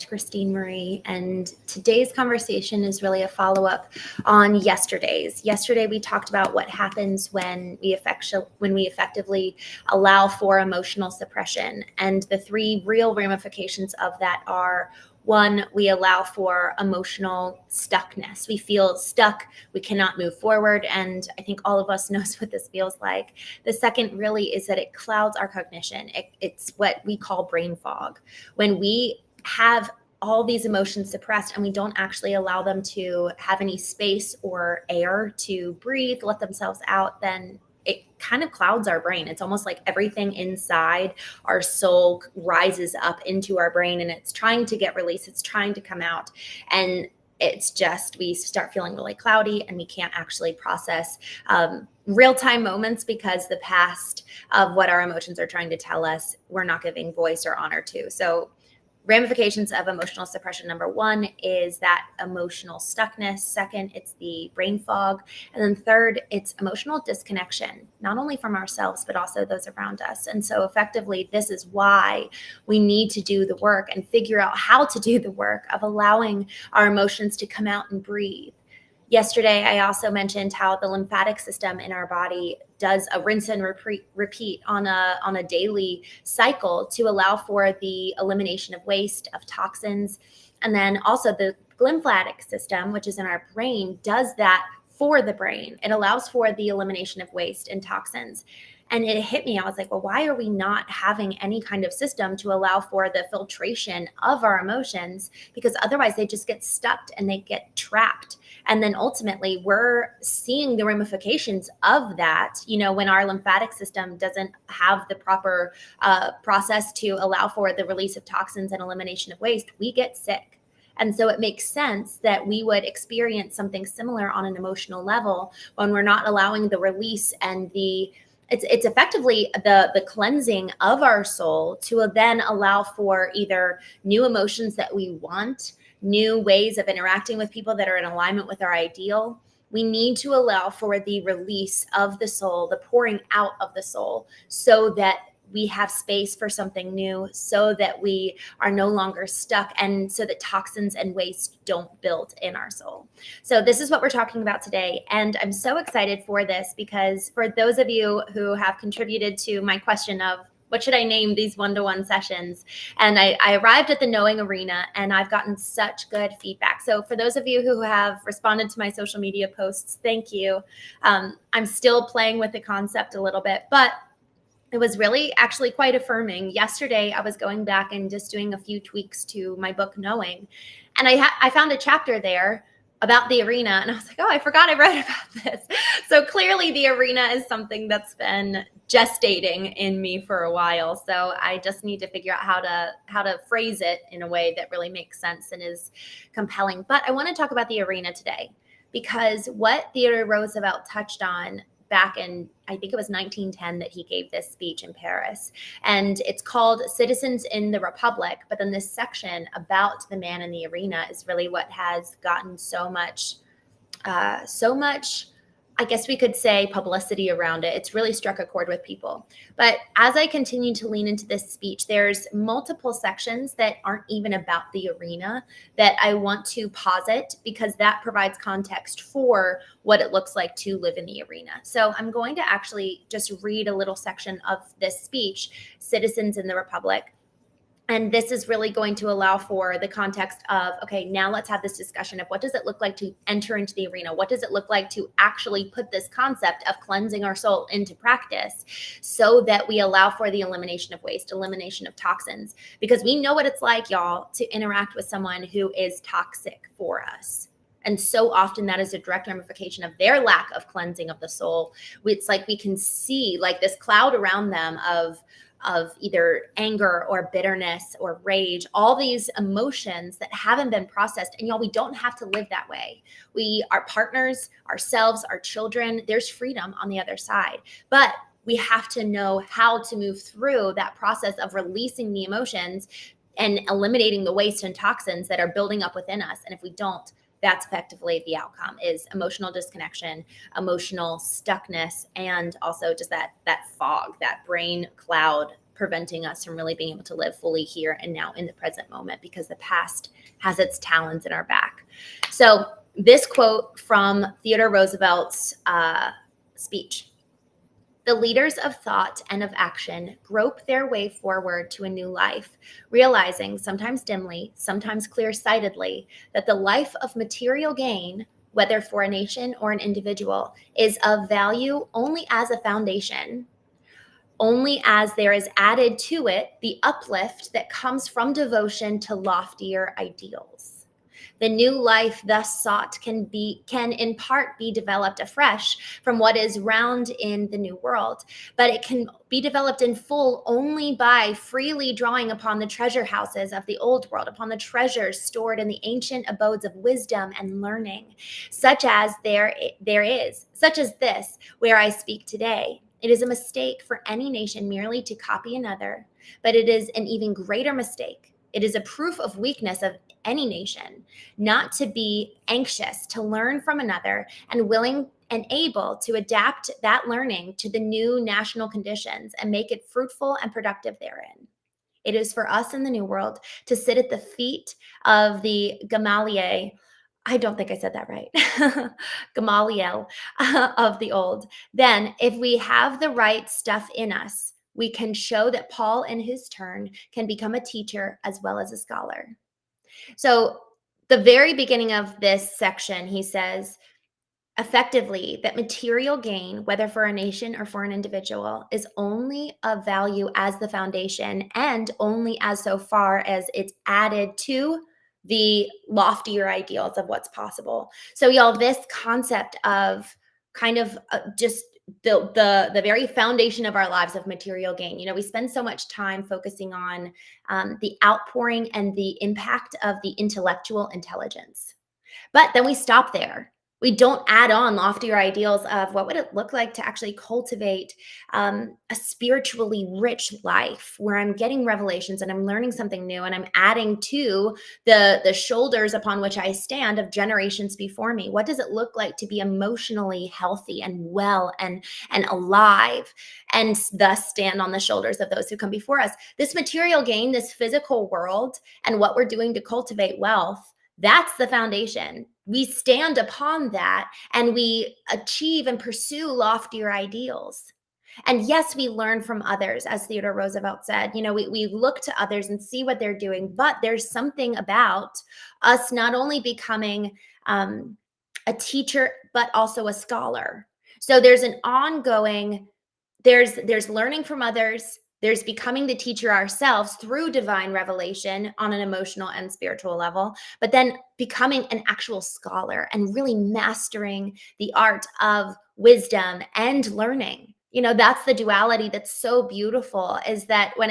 Christine Marie, and today's conversation is really a follow-up on yesterday's. Yesterday, we talked about what happens when we effectively allow for emotional suppression, and the three real ramifications of that are: one, we allow for emotional stuckness. We feel stuck. We cannot move forward. And I think all of us knows what this feels like. The second really is that it clouds our cognition. It's what we call brain fog. When we have all these emotions suppressed and we don't actually allow them to have any space or air to breathe, let themselves out, then it kind of clouds our brain. It's almost like everything inside our soul rises up into our brain and it's trying to get released. It's trying to come out. And it's just, we start feeling really cloudy and we can't actually process real-time moments because the past of what our emotions are trying to tell us, we're not giving voice or honor to. So ramifications of emotional suppression, number one, is that emotional stuckness. Second, it's the brain fog. And then third, it's emotional disconnection, not only from ourselves, but also those around us. And so effectively, this is why we need to do the work and figure out how to do the work of allowing our emotions to come out and breathe. Yesterday, I also mentioned how the lymphatic system in our body does a rinse and repeat on a daily cycle to allow for the elimination of waste, of toxins. And then also the glymphatic system, which is in our brain, does that for the brain. It allows for the elimination of waste and toxins. And it hit me. I was like, well, why are we not having any kind of system to allow for the filtration of our emotions? Because otherwise they just get stuck and they get trapped. And then ultimately we're seeing the ramifications of that. You know, when our lymphatic system doesn't have the proper process to allow for the release of toxins and elimination of waste, we get sick. And so it makes sense that we would experience something similar on an emotional level when we're not allowing the release and it's effectively the cleansing of our soul to then allow for either new emotions that we want, new ways of interacting with people that are in alignment with our ideal. We need to allow for the release of the soul, the pouring out of the soul, so that we have space for something new, so that we are no longer stuck, and so that toxins and waste don't build in our soul. So this is what we're talking about today. And I'm so excited for this because for those of you who have contributed to my question of what should I name these one-to-one sessions? And I arrived at the knowing arena and I've gotten such good feedback. So for those of you who have responded to my social media posts, thank you. I'm still playing with the concept a little bit, but it was really actually quite affirming. Yesterday, I was going back and just doing a few tweaks to my book, Knowing. And I found a chapter there about the arena. And I was like, oh, I forgot I read about this. So clearly the arena is something that's been gestating in me for a while. So I just need to figure out how to phrase it in a way that really makes sense and is compelling. But I want to talk about the arena today because what Theodore Roosevelt touched on back in, I think it was 1910 that he gave this speech in Paris. And it's called Citizens in the Republic. But then this section about the man in the arena is really what has gotten so much, I guess we could say, publicity around it. It's really struck a chord with people. But as I continue to lean into this speech, there's multiple sections that aren't even about the arena that I want to posit because that provides context for what it looks like to live in the arena. So I'm going to actually just read a little section of this speech, Citizens in the Republic. And this is really going to allow for the context of, okay, now let's have this discussion of what does it look like to enter into the arena? What does it look like to actually put this concept of cleansing our soul into practice so that we allow for the elimination of waste, elimination of toxins? Because we know what it's like, y'all, to interact with someone who is toxic for us. And so often that is a direct ramification of their lack of cleansing of the soul. It's like we can see like this cloud around them of either anger or bitterness or rage, all these emotions that haven't been processed. And y'all, we don't have to live that way. We, our partners, ourselves, our children, there's freedom on the other side. But we have to know how to move through that process of releasing the emotions and eliminating the waste and toxins that are building up within us. And if we don't, that's effectively the outcome is emotional disconnection, emotional stuckness, and also just that fog, that brain cloud preventing us from really being able to live fully here and now in the present moment, because the past has its talons in our back. So this quote from Theodore Roosevelt's speech: "The leaders of thought and of action grope their way forward to a new life, realizing, sometimes dimly, sometimes clear-sightedly, that the life of material gain, whether for a nation or an individual, is of value only as a foundation, only as there is added to it the uplift that comes from devotion to loftier ideals. The new life thus sought can in part be developed afresh from what is round in the new world, but it can be developed in full only by freely drawing upon the treasure houses of the old world, upon the treasures stored in the ancient abodes of wisdom and learning, such as such as this, where I speak today. It is a mistake for any nation merely to copy another, but it is an even greater mistake. It is a proof of weakness of any nation not to be anxious to learn from another and willing and able to adapt that learning to the new national conditions and make it fruitful and productive therein. It is for us in the New World to sit at the feet of the Gamaliel. I don't think I said that right. Gamaliel of the old. Then, if we have the right stuff in us, we can show that Paul, in his turn, can become a teacher as well as a scholar. So, the very beginning of this section, he says, effectively, that material gain, whether for a nation or for an individual, is only of value as the foundation, and only as so far as it's added to the loftier ideals of what's possible. So, y'all, this concept of kind of just the very foundation of our lives of material gain. We spend so much time focusing on the outpouring and the impact of the intellectual intelligence. But then we stop there. We don't add on loftier ideals of what would it look like to actually cultivate a spiritually rich life where I'm getting revelations and I'm learning something new and I'm adding to the shoulders upon which I stand of generations before me. What does it look like to be emotionally healthy and well and alive, and thus stand on the shoulders of those who come before us? This material gain, this physical world, and what we're doing to cultivate wealth, that's the foundation. We stand upon that and we achieve and pursue loftier ideals. And yes, we learn from others, as Theodore Roosevelt said. We look to others and see what they're doing, but there's something about us not only becoming a teacher, but also a scholar. So there's an ongoing, there's learning from others. There's becoming the teacher ourselves through divine revelation on an emotional and spiritual level, but then becoming an actual scholar and really mastering the art of wisdom and learning. That's the duality that's so beautiful, is that when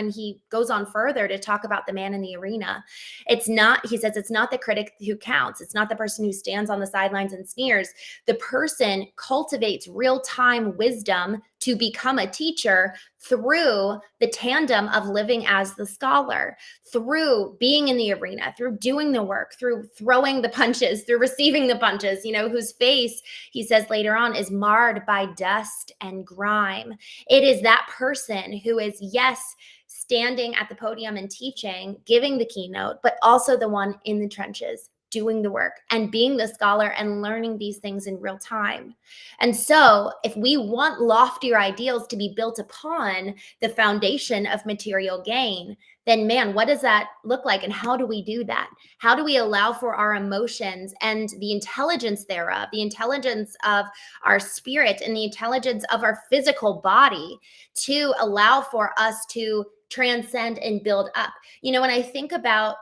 he goes on further to talk about the man in the arena, he says, it's not the critic who counts. It's not the person who stands on the sidelines and sneers. The person cultivates real-time wisdom to become a teacher through the tandem of living as the scholar, through being in the arena, through doing the work, through throwing the punches, through receiving the punches, whose face, he says later on, is marred by dust and grime. It is that person who is, yes, standing at the podium and teaching, giving the keynote, but also the one in the trenches, doing the work and being the scholar and learning these things in real time. And so if we want loftier ideals to be built upon the foundation of material gain, then man, what does that look like? And how do we do that? How do we allow for our emotions and the intelligence thereof, the intelligence of our spirit and the intelligence of our physical body to allow for us to transcend and build up? When I think about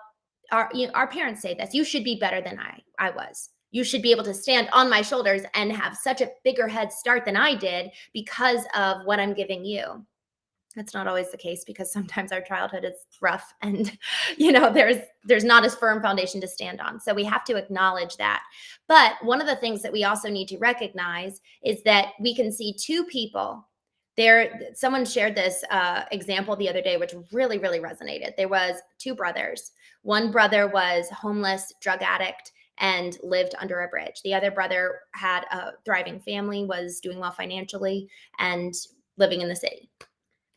our parents say this: you should be better than I was. You should be able to stand on my shoulders and have such a bigger head start than I did because of what I'm giving you. That's not always the case, because sometimes our childhood is rough and there's not as firm foundation to stand on. So we have to acknowledge that. But one of the things that we also need to recognize is that we can see two people there. Someone shared this example the other day, which really, really resonated. There was two brothers. One brother was homeless, drug addict, and lived under a bridge. The other brother had a thriving family, was doing well financially, and living in the city.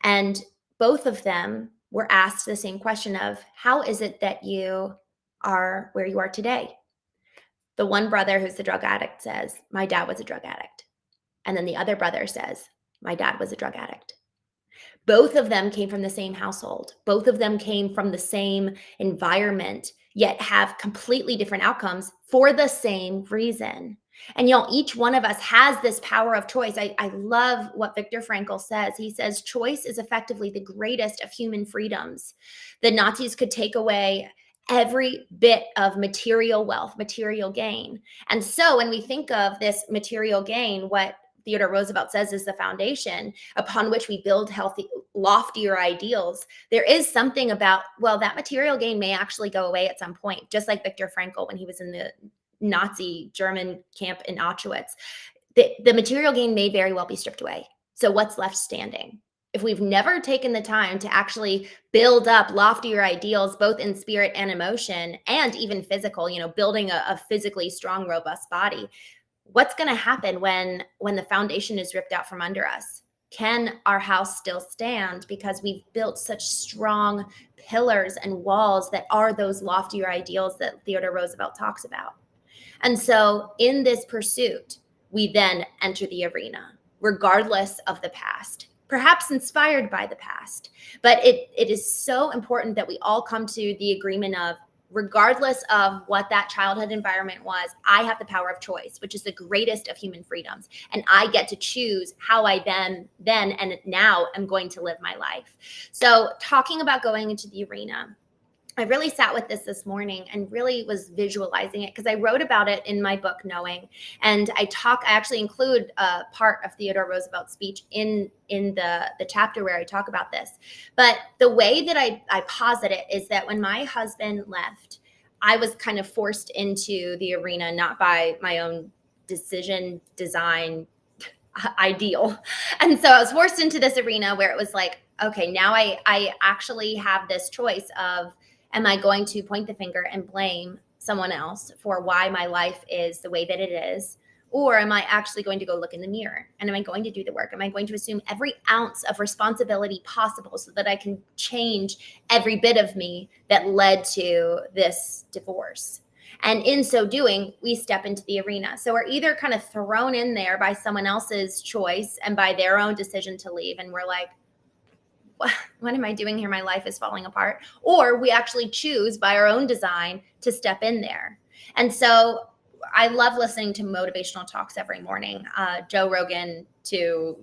And both of them were asked the same question of, how is it that you are where you are today? The one brother who's the drug addict says, my dad was a drug addict. And then the other brother says, my dad was a drug addict. Both of them came from the same household. Both of them came from the same environment, yet have completely different outcomes for the same reason. And each one of us has this power of choice. I love what Viktor Frankl says. He says, choice is effectively the greatest of human freedoms. The Nazis could take away every bit of material wealth, material gain. And so when we think of this material gain, what Theodore Roosevelt says is the foundation upon which we build healthy, loftier ideals. There is something about, well, that material gain may actually go away at some point, just like Viktor Frankl when he was in the Nazi German camp in Auschwitz. The material gain may very well be stripped away. So what's left standing? If we've never taken the time to actually build up loftier ideals, both in spirit and emotion, and even physical, building a physically strong, robust body, what's going to happen when the foundation is ripped out from under us? Can our house still stand because we've built such strong pillars and walls that are those loftier ideals that Theodore Roosevelt talks about? And so in this pursuit, we then enter the arena, regardless of the past, perhaps inspired by the past. But it is so important that we all come to the agreement of, regardless of what that childhood environment was, I have the power of choice, which is the greatest of human freedoms. And I get to choose how I then and now am going to live my life. So talking about going into the arena, I really sat with this morning and really was visualizing it because I wrote about it in my book, Knowing. And I actually include a part of Theodore Roosevelt's speech in the chapter where I talk about this. But the way that I posit it is that when my husband left, I was kind of forced into the arena, not by my own decision, design, ideal. And so I was forced into this arena where it was like, okay, now I actually have this choice of, am I going to point the finger and blame someone else for why my life is the way that it is? Or am I actually going to go look in the mirror? And am I going to do the work? Am I going to assume every ounce of responsibility possible so that I can change every bit of me that led to this divorce? And in so doing, we step into the arena. So we're either kind of thrown in there by someone else's choice and by their own decision to leave. And we're like, what am I doing here? My life is falling apart. Or we actually choose by our own design to step in there. And so I love listening to motivational talks every morning, Joe Rogan to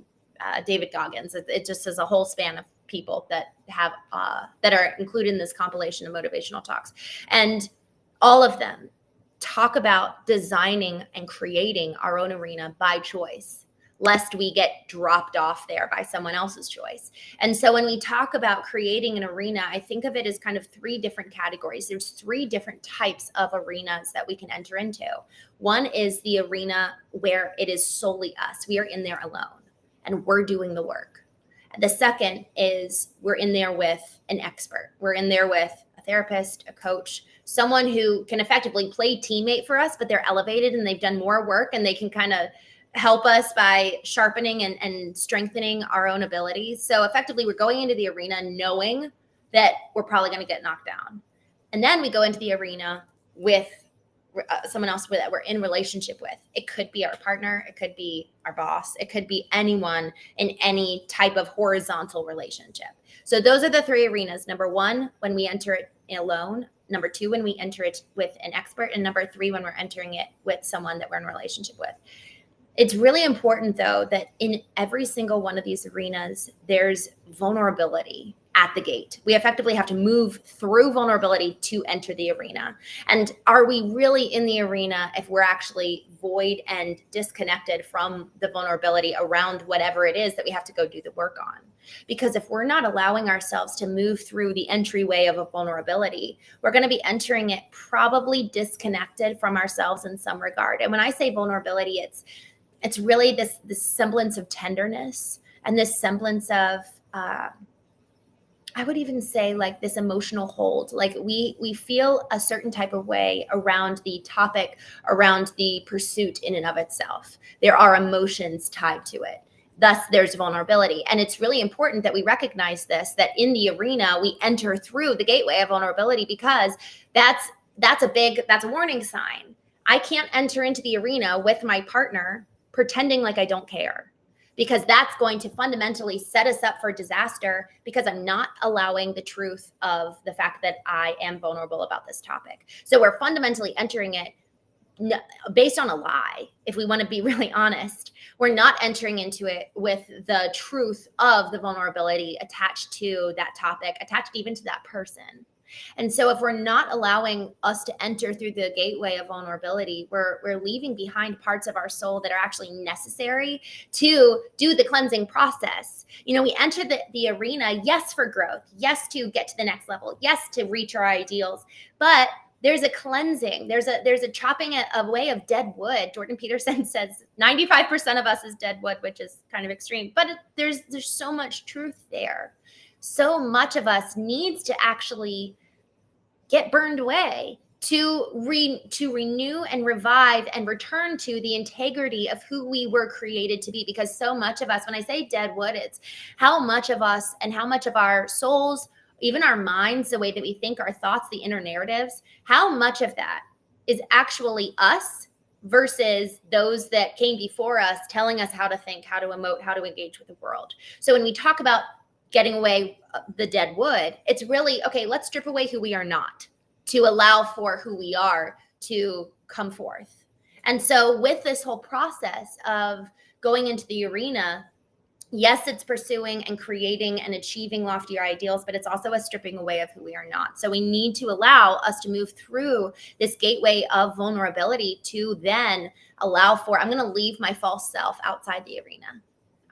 David Goggins. It just is a whole span of people that have that are included in this compilation of motivational talks. And all of them talk about designing and creating our own arena by choice, lest we get dropped off there by someone else's choice. And so when we talk about creating an arena, I think of it as kind of three different categories. There's three different types of arenas that we can enter into. One is the arena where it is solely us. We are in there alone and we're doing the work. The second is we're in there with an expert. We're in there with a therapist, a coach, someone who can effectively play teammate for us, but they're elevated and they've done more work and they can kind of help us by sharpening and strengthening our own abilities. So effectively, we're going into the arena knowing that we're probably going to get knocked down. And then we go into the arena with someone else that we're in relationship with. It could be our partner. It could be our boss. It could be anyone in any type of horizontal relationship. So those are the three arenas. Number one, when we enter it alone. Number two, when we enter it with an expert. And number three, when we're entering it with someone that we're in relationship with. It's really important, though, that in every single one of these arenas, there's vulnerability at the gate. We effectively have to move through vulnerability to enter the arena. And are we really in the arena if we're actually void and disconnected from the vulnerability around whatever it is that we have to go do the work on? Because if we're not allowing ourselves to move through the entryway of a vulnerability, we're going to be entering it probably disconnected from ourselves in some regard. And when I say vulnerability, it's really this semblance of tenderness and this semblance of, I would even say like this emotional hold. Like we feel a certain type of way around the topic, around the pursuit in and of itself. There are emotions tied to it. Thus, there's vulnerability. And it's really important that we recognize this, that in the arena, we enter through the gateway of vulnerability, because that's a warning sign. I can't enter into the arena with my partner pretending like I don't care, because that's going to fundamentally set us up for disaster, because I'm not allowing the truth of the fact that I am vulnerable about this topic. So we're fundamentally entering it based on a lie. If we want to be really honest, we're not entering into it with the truth of the vulnerability attached to that topic, attached even to that person. And so if we're not allowing us to enter through the gateway of vulnerability, we're leaving behind parts of our soul that are actually necessary to do the cleansing process. We enter the arena, yes, for growth, yes, to get to the next level, yes, to reach our ideals, but there's a cleansing, there's a chopping away of dead wood. Jordan Peterson says 95% of us is dead wood, which is kind of extreme, but there's so much truth there. So much of us needs to actually get burned away to renew and revive and return to the integrity of who we were created to be. Because so much of us, when I say dead wood, it's how much of us and how much of our souls, even our minds, the way that we think, our thoughts, the inner narratives, how much of that is actually us versus those that came before us telling us how to think, how to emote, how to engage with the world. So when we talk about getting away the dead wood, it's really, okay, let's strip away who we are not to allow for who we are to come forth. And so with this whole process of going into the arena, yes, it's pursuing and creating and achieving loftier ideals, but it's also a stripping away of who we are not. So we need to allow us to move through this gateway of vulnerability to then allow for, I'm going to leave my false self outside the arena.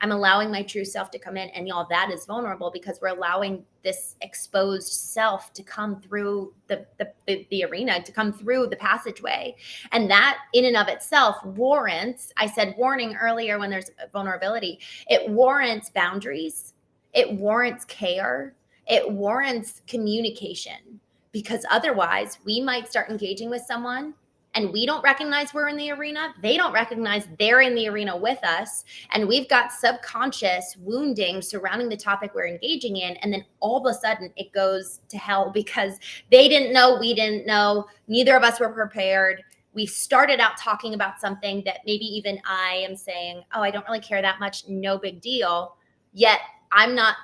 I'm allowing my true self to come in, and y'all, that is vulnerable, because we're allowing this exposed self to come through the arena, to come through the passageway. And that in and of itself warrants, I said warning earlier when there's vulnerability, it warrants boundaries, it warrants care, it warrants communication, because otherwise we might start engaging with someone and we don't recognize we're in the arena. They don't recognize they're in the arena with us. And we've got subconscious wounding surrounding the topic we're engaging in. And then all of a sudden it goes to hell, because they didn't know, we didn't know, neither of us were prepared. We started out talking about something that maybe even I am saying, oh, I don't really care that much, no big deal. Yet I'm not,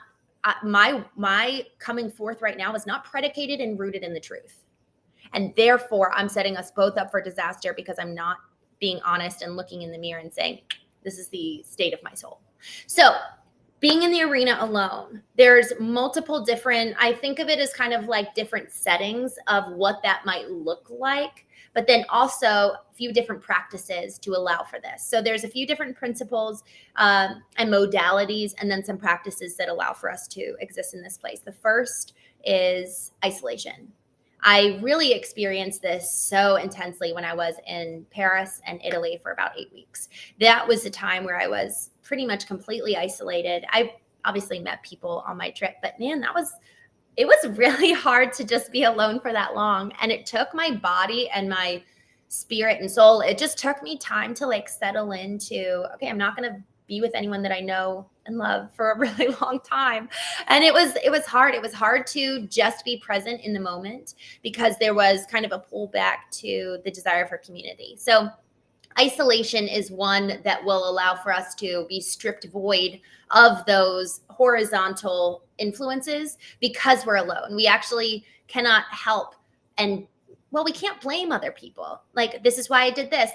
my coming forth right now is not predicated and rooted in the truth. And therefore, I'm setting us both up for disaster, because I'm not being honest and looking in the mirror and saying, this is the state of my soul. So being in the arena alone, there's multiple different, I think of it as kind of like different settings of what that might look like, but then also a few different practices to allow for this. So there's a few different principles and modalities, and then some practices that allow for us to exist in this place. The first is isolation. I really experienced this so intensely when I was in Paris and Italy for about 8 weeks. That was a time where I was pretty much completely isolated. I obviously met people on my trip, but man, it was really hard to just be alone for that long. And it took my body and my spirit and soul, it just took me time to like settle into, okay, I'm not going to be with anyone that I know and love for a really long time. And it was hard. It was hard to just be present in the moment, because there was kind of a pullback to the desire for community. So isolation is one that will allow for us to be stripped void of those horizontal influences, because we're alone. We actually cannot help, and well, we can't blame other people. Like, this is why I did this.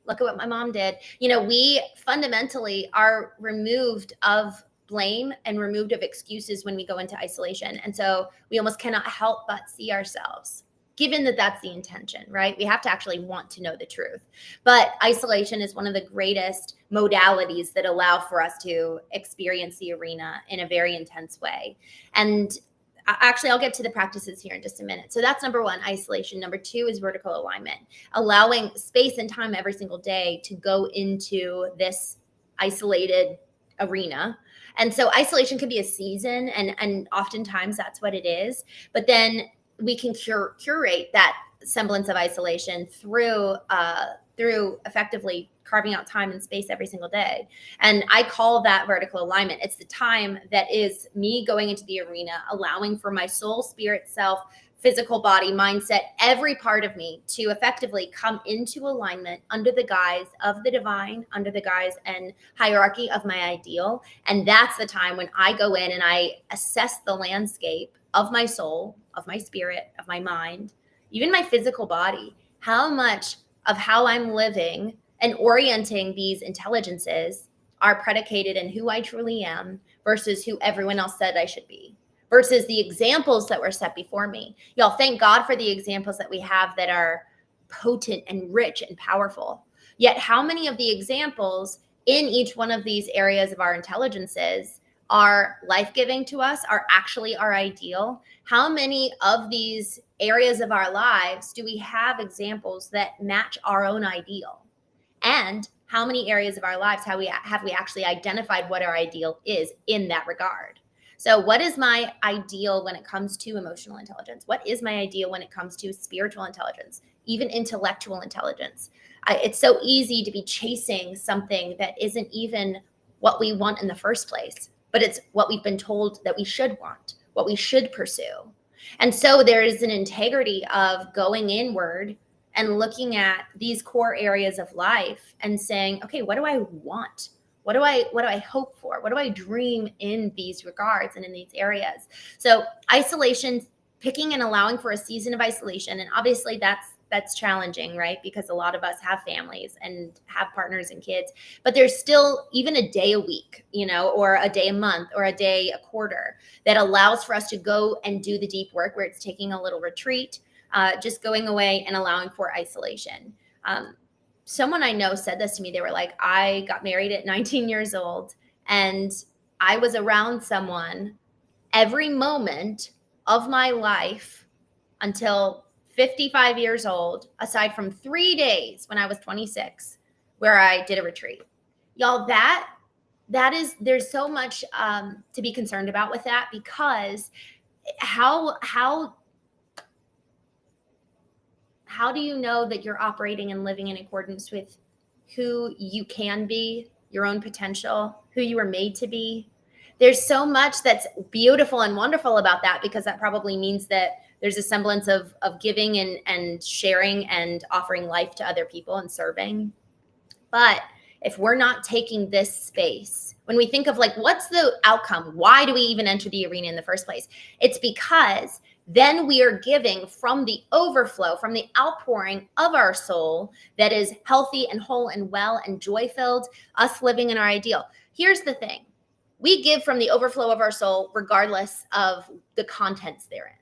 Look at what my mom did. We fundamentally are removed of blame and removed of excuses when we go into isolation. And so we almost cannot help but see ourselves, given that that's the intention, right? We have to actually want to know the truth. But isolation is one of the greatest modalities that allow for us to experience the arena in a very intense way. And actually, I'll get to the practices here in just a minute. So that's number one, isolation. Number two is vertical alignment, allowing space and time every single day to go into this isolated arena. And so isolation can be a season, and oftentimes that's what it is. But then we can curate that semblance of isolation through through effectively carving out time and space every single day. And I call that vertical alignment. It's the time that is me going into the arena, allowing for my soul, spirit, self, physical body, mindset, every part of me to effectively come into alignment under the guise of the divine, under the guise and hierarchy of my ideal. And that's the time when I go in and I assess the landscape of my soul, of my spirit, of my mind, even my physical body. How much of how I'm living and orienting these intelligences are predicated in who I truly am versus who everyone else said I should be, versus the examples that were set before me. Y'all, thank God for the examples that we have that are potent and rich and powerful. Yet how many of the examples in each one of these areas of our intelligences are life-giving to us, are actually our ideal? How many of these areas of our lives do we have examples that match our own ideal? And how many areas of our lives have we actually identified what our ideal is in that regard? So what is my ideal when it comes to emotional intelligence? What is my ideal when it comes to spiritual intelligence, even intellectual intelligence? It's so easy to be chasing something that isn't even what we want in the first place, but it's what we've been told that we should want, what we should pursue. And so there is an integrity of going inward and looking at these core areas of life and saying, okay, what do I want? What do I hope for? What do I dream in these regards and in these areas? So isolation, picking and allowing for a season of isolation. And obviously that's challenging, right? Because a lot of us have families and have partners and kids, but there's still even a day a week, or a day a month or a day a quarter that allows for us to go and do the deep work where it's taking a little retreat, just going away and allowing for isolation. Someone I know said this to me. They were like, I got married at 19 years old and I was around someone every moment of my life until 55 years old, aside from 3 days when I was 26, where I did a retreat. Y'all, there's so much to be concerned about with that, because how do you know that you're operating and living in accordance with who you can be, your own potential, who you were made to be? There's so much that's beautiful and wonderful about that, because that probably means that there's a semblance of giving and sharing and offering life to other people and serving. But if we're not taking this space, when we think of like, what's the outcome? Why do we even enter the arena in the first place? It's because then we are giving from the overflow, from the outpouring of our soul that is healthy and whole and well and joy-filled, us living in our ideal. Here's the thing. We give from the overflow of our soul regardless of the contents therein.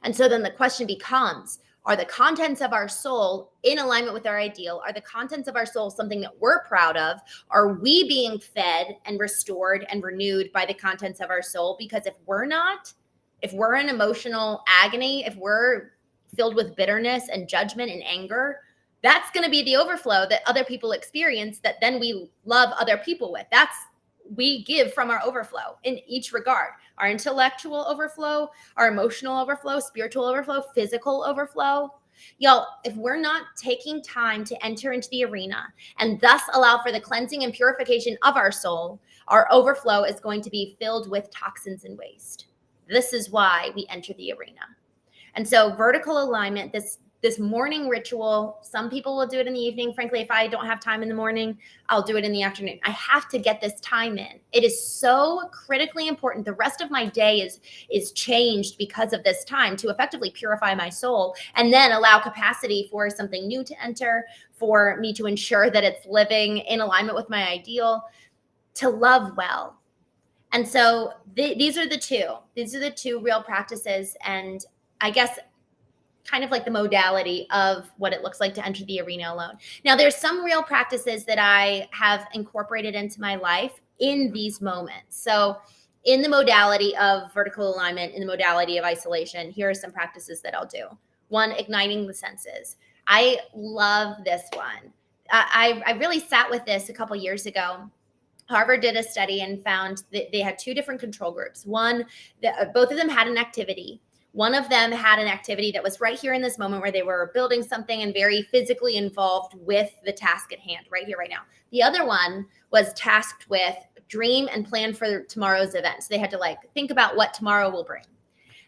And so then the question becomes, are the contents of our soul in alignment with our ideal? Are the contents of our soul something that we're proud of? Are we being fed and restored and renewed by the contents of our soul? Because if we're not, if we're in emotional agony, if we're filled with bitterness and judgment and anger, that's going to be the overflow that other people experience, that then we love other people with. We give from our overflow in each regard: our intellectual overflow, our emotional overflow, spiritual overflow, physical overflow. Y'all, if we're not taking time to enter into the arena and thus allow for the cleansing and purification of our soul, our overflow is going to be filled with toxins and waste. This is why we enter the arena. And so vertical alignment, this morning ritual, some people will do it in the evening. Frankly, if I don't have time in the morning, I'll do it in the afternoon. I have to get this time in. It is so critically important. The rest of my day is changed because of this time, to effectively purify my soul and then allow capacity for something new to enter, for me to ensure that it's living in alignment with my ideal, to love well. And so these are the two real practices, and I guess kind of like the modality of what it looks like to enter the arena alone. Now, there's some real practices that I have incorporated into my life in these moments. So in the modality of vertical alignment, in the modality of isolation, here are some practices that I'll do. One, igniting the senses. I love this one. I really sat with this a couple years ago. Harvard did a study and found that they had two different control groups. One, both of them had an activity One of them had an activity that was right here in this moment where they were building something and very physically involved with the task at hand, right here, right now. The other one was tasked with dream and plan for tomorrow's event. So they had to like think about what tomorrow will bring.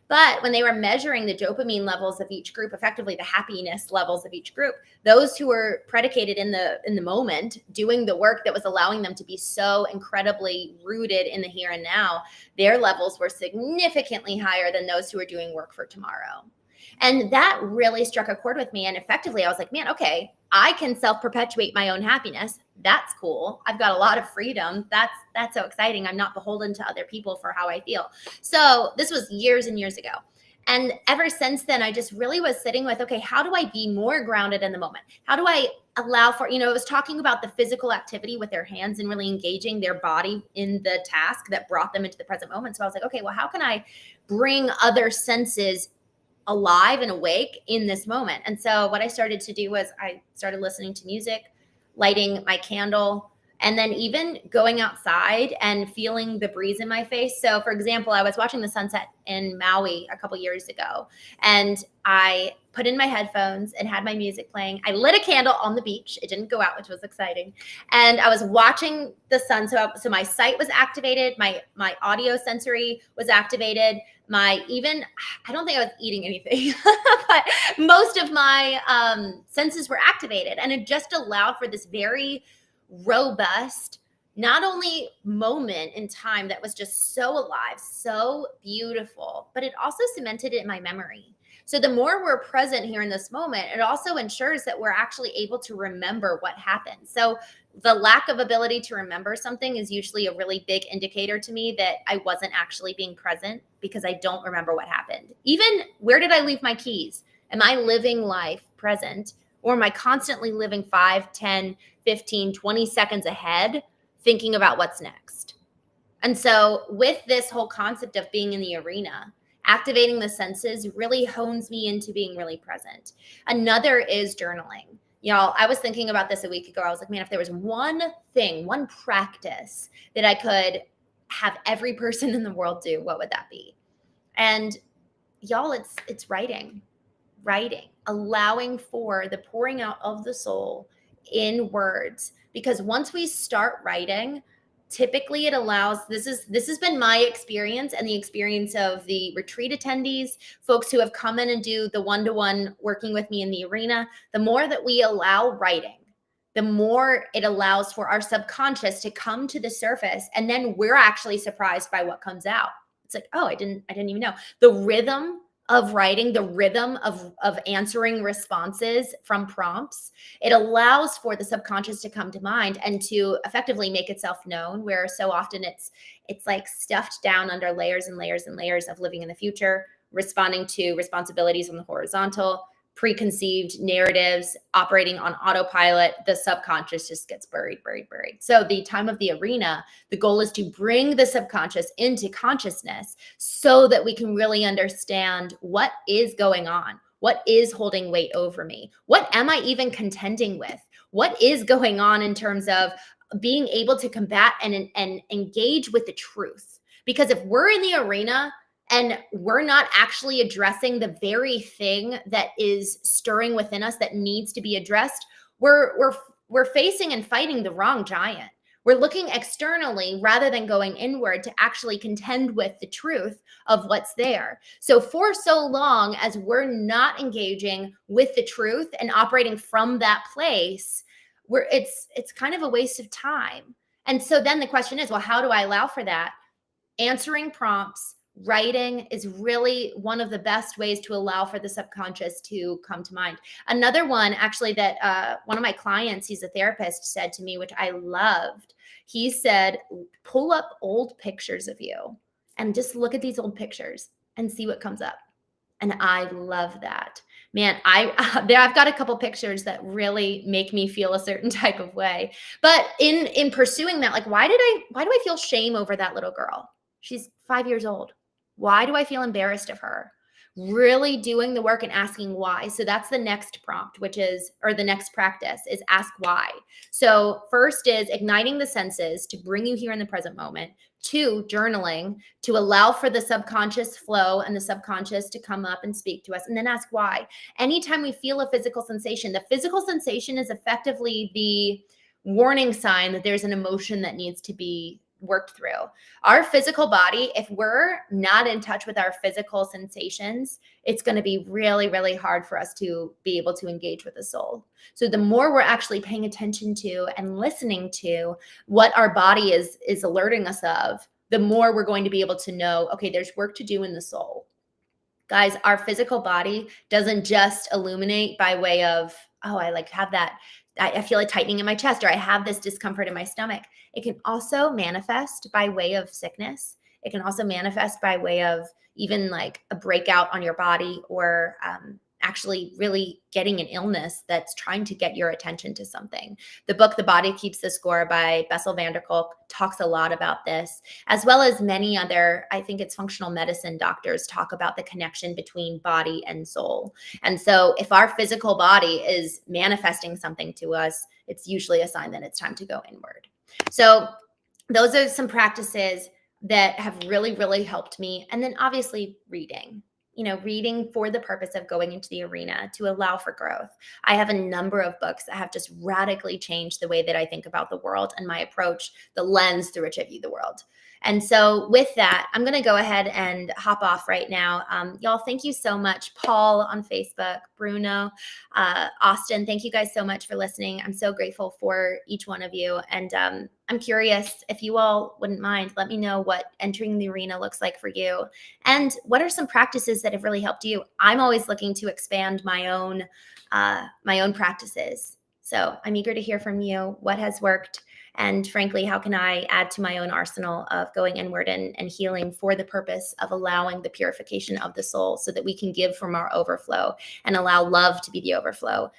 But when they were measuring the dopamine levels of each group, effectively the happiness levels of each group, those who were predicated in the moment, doing the work that was allowing them to be so incredibly rooted in the here and now, their levels were significantly higher than those who were doing work for tomorrow. And that really struck a chord with me. And effectively, I was like, man, okay, I can self-perpetuate my own happiness. That's cool. I've got a lot of freedom. That's so exciting. I'm not beholden to other people for how I feel. So this was years and years ago. And ever since then, I just really was sitting with, okay, how do I be more grounded in the moment? How do I allow for, I was talking about the physical activity with their hands and really engaging their body in the task that brought them into the present moment. So I was like, okay, well, how can I bring other senses alive and awake in this moment? And so what I started to do was I started listening to music, lighting my candle, and then even going outside and feeling the breeze in my face. So for example, I was watching the sunset in Maui a couple years ago, and I put in my headphones and had my music playing. I lit a candle on the beach. It didn't go out, which was exciting. And I was watching the sun. So my sight was activated. My audio sensory was activated. I don't think I was eating anything, but most of my senses were activated. And it just allowed for this very robust, not only moment in time that was just so alive, so beautiful, but it also cemented it in my memory. So the more we're present here in this moment, it also ensures that we're actually able to remember what happened. So the lack of ability to remember something is usually a really big indicator to me that I wasn't actually being present, because I don't remember what happened. Even where did I leave my keys? Am I living life present, or am I constantly living 5, 10, 15, 20 seconds ahead, thinking about what's next? And so with this whole concept of being in the arena, activating the senses really hones me into being really present. Another is journaling. Y'all, I was thinking about this a week ago. I was like, man, if there was one thing, one practice that I could have every person in the world do, what would that be? And y'all, it's writing, allowing for the pouring out of the soul in words. Because once we start writing, typically it allows, this has been my experience and the experience of the retreat attendees, folks who have come in and do the one-to-one working with me in the arena. The more that we allow writing, the more it allows for our subconscious to come to the surface, and then we're actually surprised by what comes out. It's like, oh, I didn't even know. The rhythm of writing, the rhythm of answering responses from prompts, it allows for the subconscious to come to mind and to effectively make itself known, where so often it's like stuffed down under layers and layers and layers of living in the future, responding to responsibilities on the horizontal, preconceived narratives, operating on autopilot. The subconscious just gets buried. So the time of the arena, the goal is to bring the subconscious into consciousness so that we can really understand what is going on, what is holding weight over me, what am I even contending with, what is going on in terms of being able to combat and engage with the truth. Because if we're in the arena and we're not actually addressing the very thing that is stirring within us that needs to be addressed, we're facing and fighting the wrong giant. We're looking externally rather than going inward to actually contend with the truth of what's there. So for so long as we're not engaging with the truth and operating from that place, it's kind of a waste of time. And so then the question is, well, how do I allow for that? Answering prompts, writing is really one of the best ways to allow for the subconscious to come to mind. Another one, actually, that one of my clients, he's a therapist, said to me, which I loved. He said, pull up old pictures of you and just look at these old pictures and see what comes up. And I love that. Man, I've got a couple pictures that really make me feel a certain type of way. But in pursuing that, like, why do I feel shame over that little girl? She's 5 years old. Why do I feel embarrassed of her? really doing the work and asking why. So that's the next prompt, or the next practice is ask why. So first is igniting the senses to bring you here in the present moment. 2, journaling to allow for the subconscious flow and the subconscious to come up and speak to us, and then ask why. Anytime we feel a physical sensation, the physical sensation is effectively the warning sign that there's an emotion that needs to be worked through. Our physical body, if we're not in touch with our physical sensations, it's going to be really, really hard for us to be able to engage with the soul. So the more we're actually paying attention to and listening to what our body is alerting us of, the more we're going to be able to know, okay, there's work to do in the soul. Guys, our physical body doesn't just illuminate by way of, oh, I like have that, I feel like tightening in my chest, or I have this discomfort in my stomach. It can also manifest by way of sickness. It can also manifest by way of even like a breakout on your body, or actually really getting an illness that's trying to get your attention to something. The book, The Body Keeps the Score by Bessel van der Kolk, talks a lot about this, as well as many other, I think it's functional medicine doctors talk about the connection between body and soul. And so if our physical body is manifesting something to us, it's usually a sign that it's time to go inward. So those are some practices that have really, really helped me. And then obviously reading. Reading for the purpose of going into the arena to allow for growth. I have a number of books that have just radically changed the way that I think about the world and my approach, the lens through which I view the world. And so with that, I'm going to go ahead and hop off right now. Y'all, thank you so much. Paul on Facebook, Bruno, Austin, thank you guys so much for listening. I'm so grateful for each one of you. And I'm curious if you all wouldn't mind, let me know what entering the arena looks like for you. And what are some practices that have really helped you? I'm always looking to expand my own practices. So I'm eager to hear from you. What has worked? And frankly, how can I add to my own arsenal of going inward and healing for the purpose of allowing the purification of the soul so that we can give from our overflow and allow love to be the overflow,